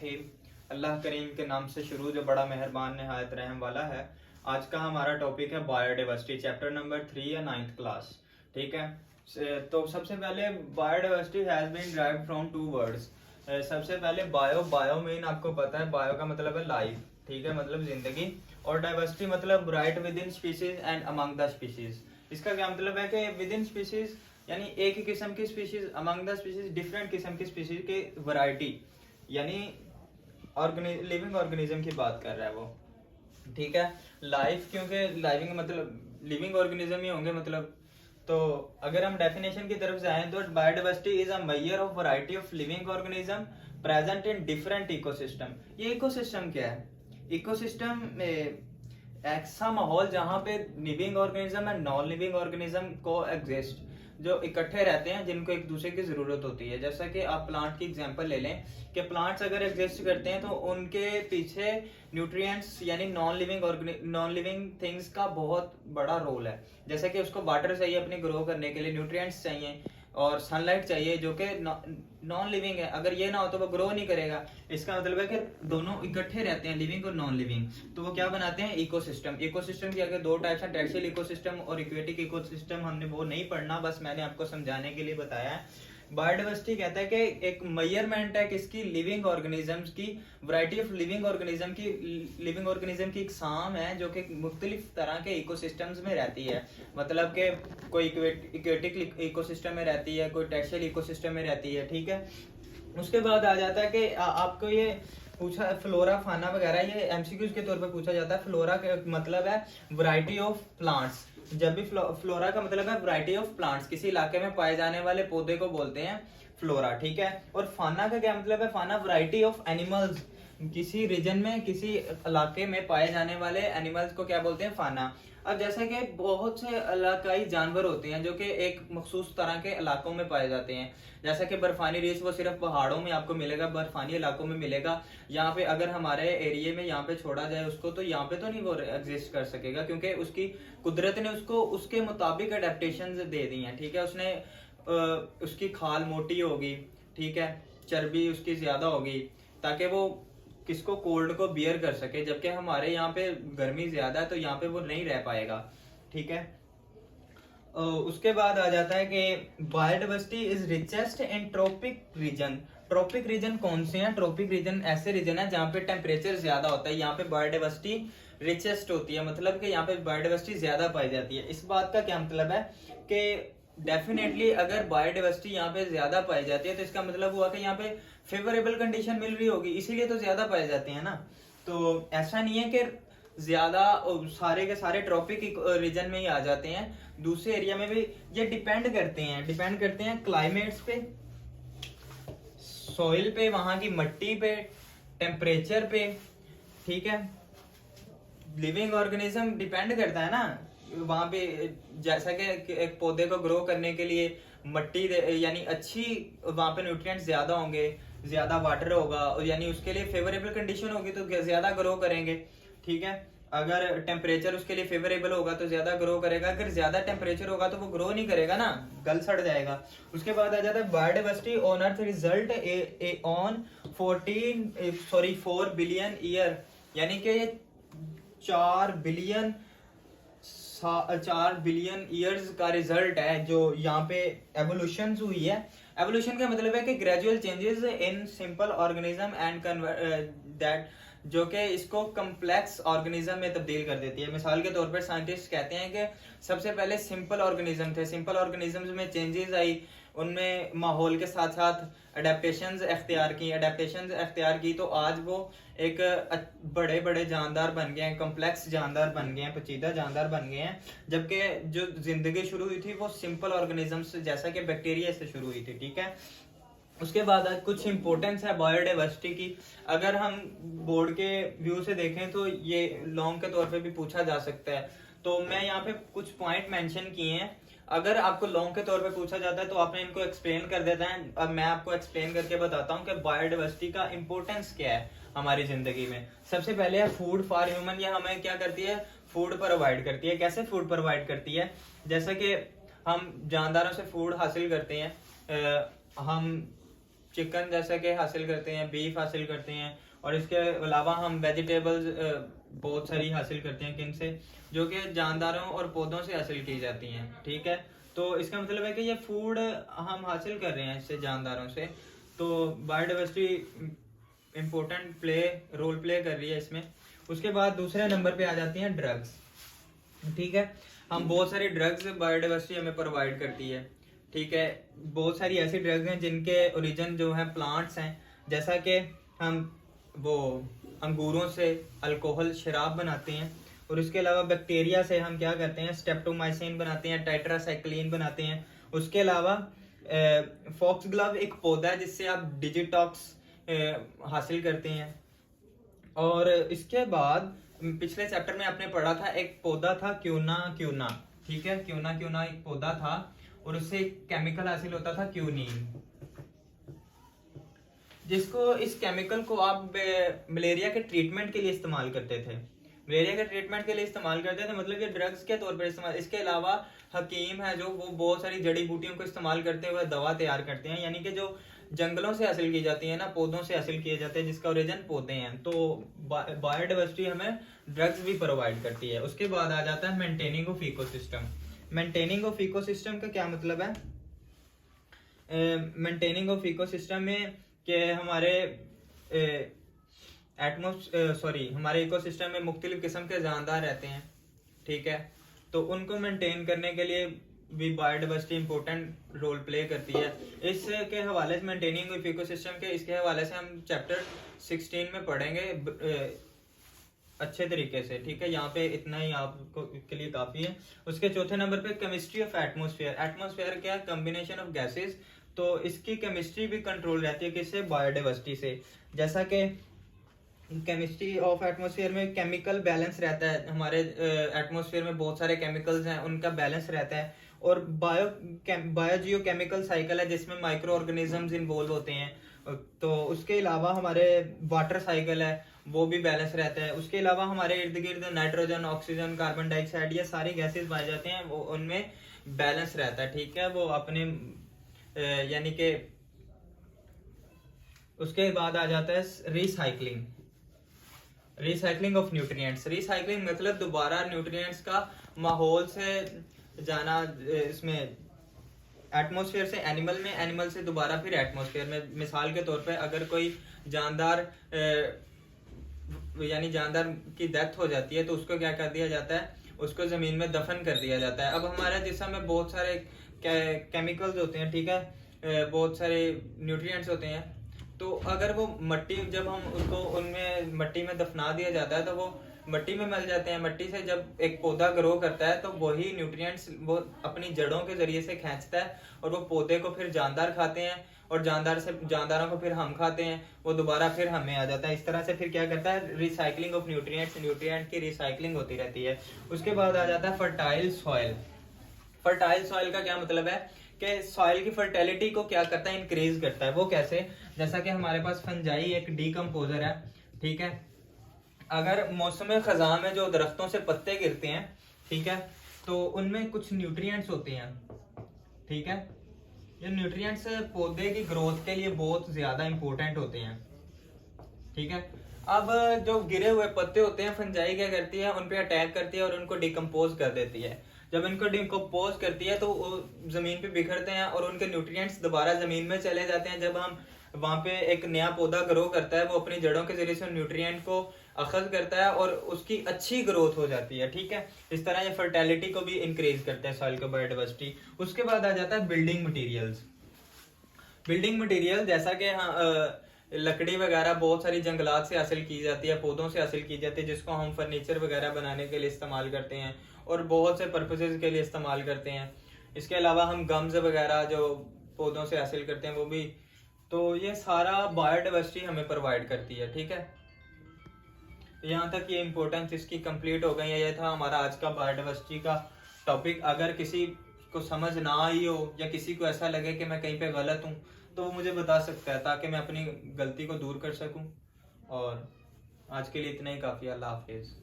बिस्मिल्लाहिर्रहमानिर्रहीम। अल्लाह करीम के नाम से शुरू जो बड़ा मेहरबान नहायत रहम वाला है। आज का हमारा टॉपिक है बायोडाइवर्सिटी, चैप्टर नंबर 3 या 9th क्लास। ठीक है, तो सबसे पहले biodiversity has been derived from two words. सबसे पहले बायो मीन आपको पता है, बायो का मतलब है लाइफ, ठीक है, मतलब जिंदगी, और डाइवर्सिटी मतलब right with in species and among the species. इसका क्या मतलब है कि विद इन स्पीसीज यानी एक ही किस्म की species, among the species different किस्म की स्पीशीज की वैरायटी, यानी लिविंग ऑर्गेनिज्म की बात कर रहा है वो। ठीक है, लाइफ क्योंकि लाइविंग मतलब लिविंग ऑर्गेनिज्म ही होंगे मतलब। तो अगर हम डेफिनेशन की तरफ जाएं तो biodiversity is a measure of variety of living organism present in different ecosystem. ये इकोसिस्टम क्या है? इकोसिस्टम ऐसा माहौल जहां पे living organism and non living organism को एग्जिस्ट, जो इकट्ठे रहते हैं, जिनको एक दूसरे की जरूरत होती है। जैसा कि आप प्लांट की एग्जांपल ले लें कि प्लांट्स अगर एग्जिस्ट करते हैं तो उनके पीछे न्यूट्रिएंट्स यानी नॉन लिविंग थिंग्स का बहुत बड़ा रोल है। जैसे कि उसको वाटर चाहिए अपने ग्रो करने के लिए, न्यूट्रिएंट्स चाहिए और सनलाइट चाहिए, जो कि नॉन लिविंग है। अगर ये ना हो तो वो ग्रो नहीं करेगा। इसका मतलब है कि दोनों इकट्ठे रहते हैं, लिविंग और नॉन लिविंग, तो वो क्या बनाते हैं? इकोसिस्टम। इकोसिस्टम की अगर दो टाइप्स हैं, टेक्सटाइल इकोसिस्टम और इक्वेटिक इकोसिस्टम। हमने वो नहीं पढ़ना, बस मैंने आपको समझाने के लिए बताया है। बायोडाइवर्सिटी कहता है कि एक मेजरमेंट है किसकी? लिविंग ऑर्गेनिजम्स की, वैरायटी ऑफ लिविंग ऑर्गेनिज्म की इकसाम है जो कि मुख्तलिफ तरह के इकोसिस्टम्स में रहती है। मतलब कि कोई इक्वेटिक इकोसिस्टम में रहती है, कोई टेक्सटाइल इकोसिस्टम में रहती है। ठीक है, उसके बाद आ जाता है कि आपको ये पूछा फ्लोरा फाना वगैरह, ये एमसीक्यूज के तौर पे पूछा जाता है। फ्लोरा का मतलब है वैरायटी ऑफ प्लांट्स। जब भी फ्लोरा का मतलब है वैरायटी ऑफ प्लांट्स, किसी इलाके में पाए जाने वाले पौधे को बोलते हैं फ्लोरा। ठीक है, और फाना का क्या मतलब है? फाना वैरायटी ऑफ एनिमल्स, किसी रीजन में किसी इलाके में पाए जाने वाले एनिमल्स को क्या बोलते हैं? फाना। अब जैसे कि बहुत से इलाकाई जानवर होते हैं जो कि एक मखसूस तरह के इलाकों में पाए जाते हैं, जैसा कि बर्फानी रेस, वो सिर्फ पहाड़ों में आपको मिलेगा, बर्फानी इलाकों में मिलेगा। यहाँ पे अगर हमारे एरिया में यहाँ पे छोड़ा जाए उसको, तो यहाँ पे तो नहीं वो एग्जिस्ट कर सकेगा, क्योंकि उसकी कुदरत ने उसको उसके मुताबिक अडेप्टेशन दे दी हैं। ठीक है, उसने उसकी खाल मोटी होगी, ठीक है, चर्बी उसकी ज्यादा होगी, ताकि वो किसको कोल्ड को बियर कर सके। जबकि हमारे यहाँ पे गर्मी ज्यादा है तो यहाँ पे वो नहीं रह पाएगा। ठीक है, उसके बाद आ जाता है कि biodiversity is richest in tropic region. Tropic region कौन से हैं? ट्रॉपिक रीजन ऐसे रीजन है जहाँ पे टेम्परेचर ज्यादा होता है, यहाँ पे बायोडाइवर्सिटी रिचेस्ट होती है, मतलब कि यहाँ पे बायोडाइवर्सिटी ज्यादा पाई जाती है। इस बात का क्या मतलब है कि डेफिनेटली अगर बायोडाइवर्सिटी यहाँ पे ज्यादा पाई जाती है तो इसका मतलब हुआ कि यहाँ पे फेवरेबल कंडीशन मिल रही होगी, इसीलिए तो ज्यादा पाए जाते हैं ना। तो ऐसा नहीं है कि ज्यादा सारे के सारे ट्रॉपिक रीजन में ही आ जाते हैं, दूसरे एरिया में भी ये डिपेंड करते हैं क्लाइमेट्स पे, सॉइल पे, वहां की मिट्टी पे, टेम्परेचर पे। ठीक है, लिविंग ऑर्गेनिज्म डिपेंड करता है ना वहां पे। जैसा कि एक पौधे को ग्रो करने के लिए मिट्टी यानी अच्छी, वहां पे न्यूट्रिएंट्स ज्यादा होंगे, ज्यादा वाटर होगा, और यानी उसके लिए फेवरेबल कंडीशन होगी तो ज्यादा ग्रो करेंगे। ठीक है, अगर टेम्परेचर उसके लिए फेवरेबल होगा तो ज्यादा ग्रो करेगा, अगर ज्यादा टेम्परेचर होगा तो वो ग्रो नहीं करेगा ना, गल सड़ जाएगा। उसके बाद आ जाता है biodiversity on earth result on 4 billion year, यानी कि ये 4 बिलियन ईयर्स का रिजल्ट है जो यहाँ पे एवोल्यूशन हुई है। एवोल्यूशन का मतलब है कि gradual changes in simple organism and that, जो कि इसको कम्प्लेक्स ऑर्गेनिज्म में तब्दील कर देती है। मिसाल के तौर पर साइंटिस्ट कहते हैं कि सबसे पहले सिंपल ऑर्गेनिज्म थे, सिंपल ऑर्गेनिजम्स में चेंजेस आई, उनमें माहौल के साथ साथ अडेप्टेशंस अख्तियार की, तो आज वो एक बड़े बड़े जानदार बन गए हैं, कम्प्लेक्स जानदार बन गए हैं, पेचीदा जानदार बन गए हैं। जबकि जो जिंदगी शुरू हुई थी वो सिंपल ऑर्गेनिजम्स जैसा कि बैक्टीरिया से शुरू हुई थी। ठीक है, उसके बाद कुछ इंपॉर्टेंस है बायोडाइवर्सिटी की। अगर हम बोर्ड के व्यू से देखें तो ये लॉन्ग के तौर पे भी पूछा जा सकता है, तो मैं यहाँ पे कुछ पॉइंट मेंशन किए हैं। अगर आपको लॉन्ग के तौर पे पूछा जाता है तो आपने इनको एक्सप्लेन कर देता है। अब मैं आपको एक्सप्लेन करके बताता हूँ कि बायोडाइवर्सिटी का इंपॉर्टेंस क्या है हमारी जिंदगी में। सबसे पहले है फूड फॉर ह्यूमन। ये हमें क्या करती है? फूड प्रोवाइड करती है। कैसे फूड प्रोवाइड करती है? जैसे कि हम जानदारों से फूड हासिल करते हैं, हम चिकन जैसा कि हासिल करते हैं, बीफ हासिल करते हैं, और इसके अलावा हम वेजिटेबल्स बहुत सारी हासिल करते हैं, किन से, जो कि जानदारों और पौधों से हासिल की जाती हैं। ठीक है, तो इसका मतलब है कि ये फूड हम हासिल कर रहे हैं इससे, जानदारों से। तो बायोडाइवर्सिटी इम्पोर्टेंट रोल प्ले कर रही है इसमें। उसके बाद दूसरे नंबर पे आ जाती हैं ड्रग्स। ठीक है, हम बहुत सारी ड्रग्स बायोडाइवर्सिटी हमें प्रोवाइड करती है। ठीक है, बहुत सारी ऐसी ड्रग्स हैं जिनके ओरिजिन जो है प्लांट्स हैं, जैसा कि हम वो अंगूरों से अल्कोहल शराब बनाते हैं, और उसके अलावा बैक्टीरिया से हम क्या करते हैं, स्ट्रेप्टोमाइसिन बनाते हैं, टेट्रासाइक्लिन बनाते हैं। उसके अलावा फॉक्सग्लव एक पौधा है जिससे आप डिजिटॉक्स हासिल करते हैं। और इसके बाद पिछले चैप्टर में आपने पढ़ा था एक पौधा था क्यूना क्यूना। ठीक है, क्यूना क्यूना एक पौधा था और उससे एक केमिकल हासिल होता था क्यूनीन, जिसको इस केमिकल को आप मलेरिया के ट्रीटमेंट के लिए इस्तेमाल करते थे। मलेरिया के ट्रीटमेंट के लिए इस्तेमाल करते थे, मतलब ये ड्रग्स के तौर पर इस्तेमाल। इसके अलावा हकीम है जो वो बहुत सारी जड़ी बूटियों को इस्तेमाल करते हुए दवा तैयार करते हैं, यानी कि जो जंगलों से हासिल की जाती है ना, पौधों से हासिल किए जाते हैं, जिसका ओरिजिन पौधे हैं। तो बायोडाइवर्सिटी हमें ड्रग्स भी प्रोवाइड करती है। उसके बाद आ जाता है maintaining of ecosystem. Maintaining of ecosystem का क्या मतलब है? मेंटेनिंग ऑफ इकोसिस्टम में कि हमारे हमारे इकोसिस्टम में मुख्तलिफ किस्म के जानदार रहते हैं। ठीक है, तो उनको मेंटेन करने के लिए भी बायोडाइवर्सिटी इंपॉर्टेंट रोल प्ले करती है। इसके हवाले से मेंटेनिंग ऑफ इकोसिस्टम के इसके हवाले से हम चैप्टर 16 में पढ़ेंगे अच्छे तरीके से। ठीक है, यहाँ पे इतना ही आपको के लिए काफी है। उसके चौथे नंबर पे केमिस्ट्री ऑफ एटमॉस्फेयर। एटमॉस्फेयर क्या है? Combination of gases. तो इसकी केमिस्ट्री भी कंट्रोल रहती है किससे? बायोडाइवर्सिटी से। जैसा कि केमिस्ट्री ऑफ एटमॉस्फेयर में केमिकल बैलेंस रहता है, हमारे एटमॉस्फेयर में बहुत सारे केमिकल्स हैं, उनका बैलेंस रहता है। और बायोजियो केमिकल साइकिल है जिसमें माइक्रो ऑर्गेनिजम्स इन्वॉल्व होते हैं। तो उसके अलावा हमारे वाटर साइकिल है, वो भी बैलेंस रहता है। उसके अलावा हमारे इर्द गिर्द नाइट्रोजन, ऑक्सीजन, कार्बन डाइऑक्साइड, ये सारी गैसेस पाए जाते हैं, वो उनमें बैलेंस रहता है। ठीक है, वो अपने यानी कि उसके बाद आ जाता है recycling. Recycling of nutrients. Recycling मतलब दोबारा न्यूट्रिएंट्स का माहौल से जाना, इसमें एटमॉस्फेयर से एनिमल में, एनिमल से दोबारा फिर एटमॉस्फेयर में। मिसाल के तौर पे अगर कोई जानदार यानी जानदार की डेथ हो जाती है तो उसको क्या कर दिया जाता है? उसको जमीन में दफन कर दिया जाता है। अब हमारे जिस्म में बहुत सारे केमिकल्स होते हैं, ठीक है, बहुत सारे न्यूट्रिएंट्स होते हैं। तो अगर वो मट्टी, जब हम उसको उनमें मट्टी में दफना दिया जाता है तो वो मट्टी में मिल जाते हैं। मट्टी से जब एक पौधा ग्रो करता है तो वही न्यूट्रिएंट्स वो अपनी जड़ों के जरिए से खींचता है और वो पौधे को फिर जानदार खाते हैं और जानदारों को फिर हम खाते हैं, वो दोबारा फिर हमें आ जाता है। इस तरह से फिर क्या करता है? रिसाइकलिंग ऑफ न्यूट्रिएंट्स, न्यूट्रिएंट की रिसाइकलिंग होती रहती है। उसके बाद आ जाता है फर्टाइल सॉइल। फर्टाइल सॉइल का क्या मतलब है कि सॉइल की फर्टिलिटी को क्या करता है? इंक्रीज करता है। वो कैसे? जैसा कि हमारे पास फंजाई एक डीकम्पोजर है, ठीक है। अगर मौसम खज़ां में जो दरख्तों से पत्ते गिरते हैं, ठीक है, तो उनमें कुछ न्यूट्रिएंट्स होते हैं, ठीक है। ये न्यूट्रिएंट्स पौधे की ग्रोथ के लिए बहुत ज्यादा इंपॉर्टेंट होते हैं, ठीक है। अब जो गिरे हुए पत्ते होते हैं, फंजाई क्या करती है? उन पे अटैक करती है और उनको डिकम्पोज कर देती है। जब इनको डिकम्पोज करती है तो वो जमीन पे बिखरते हैं और उनके न्यूट्रिएंट्स दोबारा जमीन में चले जाते हैं। जब हम वहां पे एक नया पौधा ग्रो करता है, वो अपनी जड़ों के जरिए से न्यूट्रिएंट को अखज करता है और उसकी अच्छी ग्रोथ हो जाती है, ठीक है। इस तरह ये फर्टिलिटी को भी इंक्रीज करते हैं, सॉइल की बायोडाइवर्सिटी। उसके बाद आ जाता है बिल्डिंग मटेरियल्स। बिल्डिंग मटेरियल जैसा कि लकड़ी वगैरह बहुत सारी जंगलात से हासिल की जाती है, पौधों से हासिल की जाती है, जिसको हम फर्नीचर वगैरह बनाने के लिए इस्तेमाल करते हैं और बहुत से पर्पसेस के लिए इस्तेमाल करते हैं। इसके अलावा हम गम्स वगैरह जो पौधों से हासिल करते हैं वो भी। तो ये सारा बायोडाइवर्सिटी हमें प्रोवाइड करती है, ठीक है। यहाँ तक ये इम्पोर्टेंस इसकी कंप्लीट हो गई है। ये था हमारा आज का बायोडाइवर्सिटी का टॉपिक। अगर किसी को समझ ना आई हो या किसी को ऐसा लगे कि मैं कहीं पे गलत हूँ तो वो मुझे बता सकता है, ताकि मैं अपनी गलती को दूर कर सकूँ। और आज के लिए इतना ही काफ़ी। अल्लाह हाफिज़।